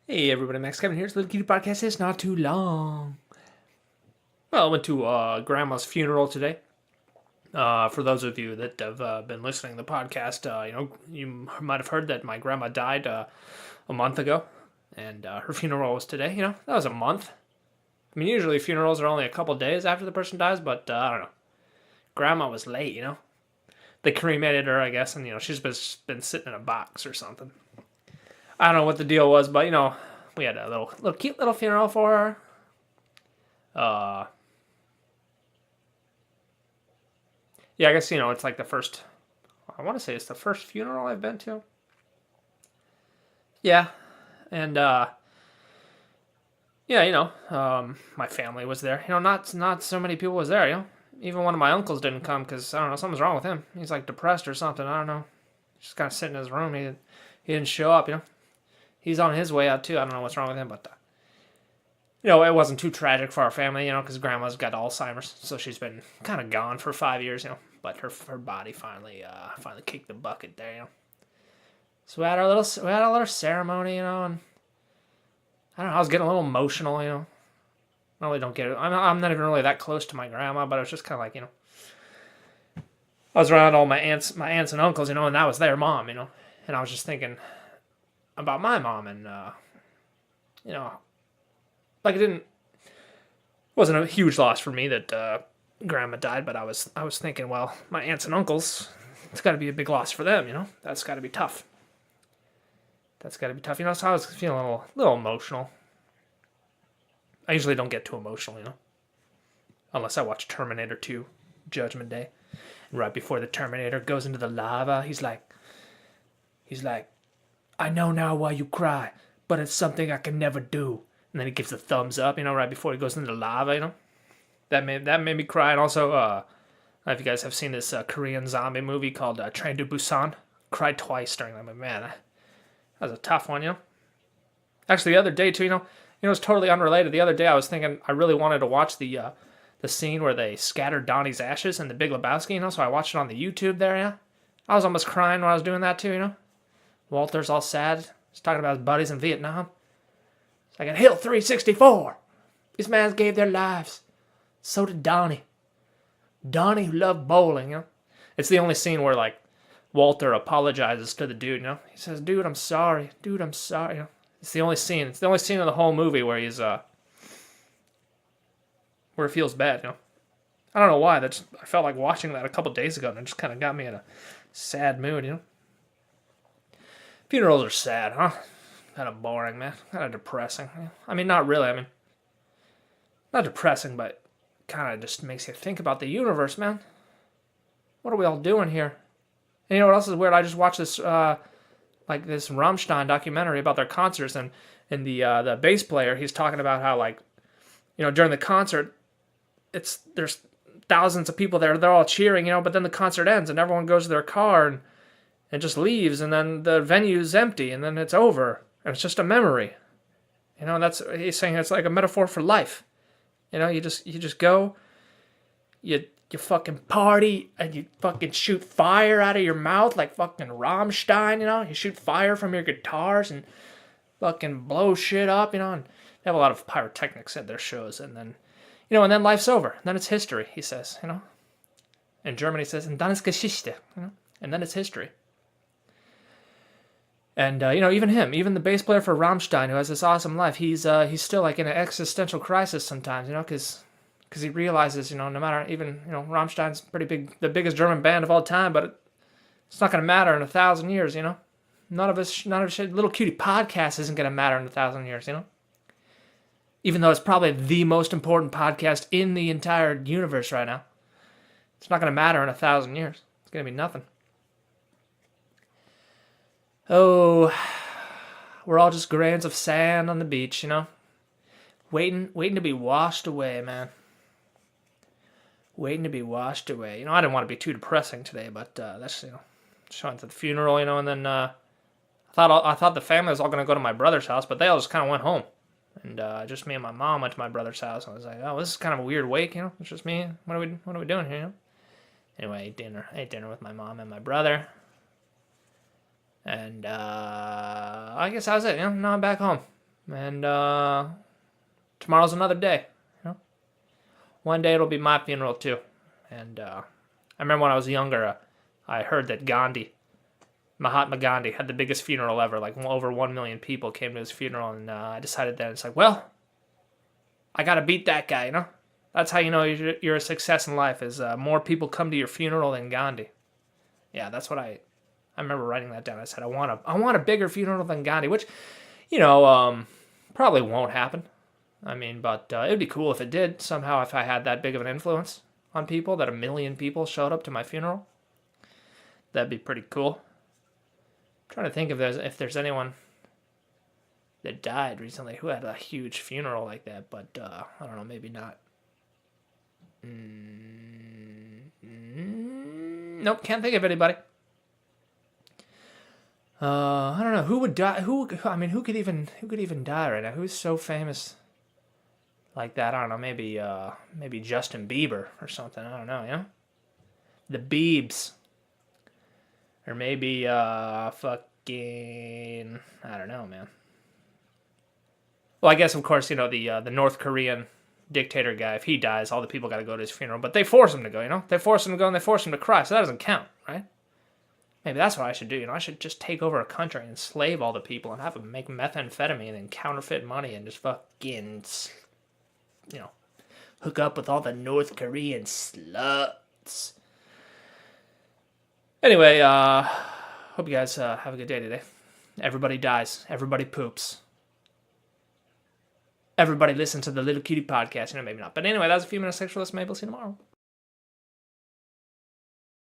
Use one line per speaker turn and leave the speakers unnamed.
Hey everybody, Max Kevin here. It's the Little Cutie Podcast. It's not too long. Well, I went to Grandma's funeral today. For those of you that have been listening to the podcast, you might have heard that my grandma died a month ago, and her funeral was today. That was a month. I mean, usually funerals are only a couple days after the person dies, but I don't know. Grandma was late. They cremated her, I guess, and she's been sitting in a box or something. I don't know what the deal was, but we had a little cute little funeral for her. Yeah, I guess it's like the first. I want to say it's the first funeral I've been to. Yeah, and yeah, my family was there. Not so many people was there. Even one of my uncles didn't come because I don't know, something's wrong with him. He's like depressed or something. I don't know. Just kind of sitting in his room. He didn't show up. He's on his way out too. I don't know what's wrong with him, but it wasn't too tragic for our family, because Grandma's got Alzheimer's, so she's been kind of gone for 5 years, but her body finally kicked the bucket there. So we had a little ceremony, and I don't know, I was getting a little emotional, I really don't get it. I'm not even really that close to my grandma, but it was just kind of like, I was around all my aunts and uncles, and that was their mom, and I was just thinking about my mom, and like it wasn't a huge loss for me that grandma died, but I was thinking, well, my aunts and uncles, it's got to be a big loss for them, That's got to be tough. That's got to be tough, So I was feeling a little emotional. I usually don't get too emotional, unless I watch Terminator 2, Judgment Day. And right before the Terminator goes into the lava, he's like, I know now why you cry, but it's something I can never do. And then he gives a thumbs up, right before he goes into the lava, That made me cry. And also, I don't know if you guys have seen this Korean zombie movie called Train to Busan. Cried twice during that movie. Man, that was a tough one, Actually, the other day, too, it's totally unrelated. The other day, I was thinking I really wanted to watch the scene where they scattered Donnie's ashes in the Big Lebowski, So I watched it on the YouTube there, I was almost crying when I was doing that, too, Walter's all sad. He's talking about his buddies in Vietnam. It's like at Hill 364. These men gave their lives. So did Donnie. Donnie who loved bowling, It's the only scene where, like, Walter apologizes to the dude, He says, dude, I'm sorry. Dude, I'm sorry, It's the only scene. It's the only scene in the whole movie where he's, where it feels bad, I don't know why. I felt like watching that a couple days ago, and it just kind of got me in a sad mood, Funerals are sad, huh? Kind of boring, man. Kind of depressing. I mean, not really. I mean, not depressing, but kind of just makes you think about the universe, man. What are we all doing here? And you know what else is weird? I just watched this, this Rammstein documentary about their concerts, and the bass player, he's talking about how, like, during the concert, there's thousands of people there. They're all cheering, but then the concert ends, and everyone goes to their car and just leaves, and then the venue's empty, and then it's over, and it's just a memory. He's saying it's like a metaphor for life. You just go, you fucking party, and you fucking shoot fire out of your mouth like fucking Rammstein, You shoot fire from your guitars and fucking blow shit up, and they have a lot of pyrotechnics at their shows, and then, and then life's over. And then it's history, he says, In Germany, he says, and dann ist Geschichte, And then it's history. And, even the bass player for Rammstein, who has this awesome life, he's still, like, in an existential crisis sometimes, because he realizes, no matter, even, Rammstein's pretty big, the biggest German band of all time, but it's not going to matter in 1,000 years, None of us, Little Cutie Podcast isn't going to matter in 1,000 years, Even though it's probably the most important podcast in the entire universe right now. It's not going to matter in 1,000 years. It's going to be nothing. Oh, we're all just grains of sand on the beach, Waiting to be washed away, man. Waiting to be washed away. I didn't want to be too depressing today, but that's, showing to the funeral, and then I thought the family was all going to go to my brother's house, but they all just kind of went home. And just me and my mom went to my brother's house. I was like, oh, this is kind of a weird wake, It's just me. What are we doing here, Anyway, I ate dinner with my mom and my brother. And I guess that was it. Now I'm back home. And tomorrow's another day. You know, one day it'll be my funeral too. And I remember when I was younger, I heard that Mahatma Gandhi, had the biggest funeral ever. Like over 1 million people came to his funeral, and I decided then it's like, well, I gotta beat that guy. You know, that's how you know you're a success in life. Is more people come to your funeral than Gandhi. Yeah, that's what I remember writing that down. I said I want a bigger funeral than Gandhi, which, probably won't happen. I mean, but it'd be cool if it did somehow. If I had that big of an influence on people, that 1 million people showed up to my funeral, that'd be pretty cool. I'm trying to think if there's anyone that died recently who had a huge funeral like that, but I don't know, maybe not. Nope, can't think of anybody. I don't know who would die. Who could even die right now? Who's so famous like that? I don't know. Maybe Justin Bieber or something. I don't know. You know, the Biebs, or maybe fucking, I don't know, man. Well, I guess of course the North Korean dictator guy. If he dies, all the people got to go to his funeral. But they force him to go. You know, they force him to go and they force him to cry. So that doesn't count, right? Maybe that's what I should do. You know, I should just take over a country and enslave all the people and have them make methamphetamine and counterfeit money and just fucking, hook up with all the North Korean sluts. Anyway, hope you guys have a good day today. Everybody dies. Everybody poops. Everybody listen to the Little Cutie podcast. Maybe not. But anyway, that was a few minutes sexualist. Maybe we'll see you tomorrow.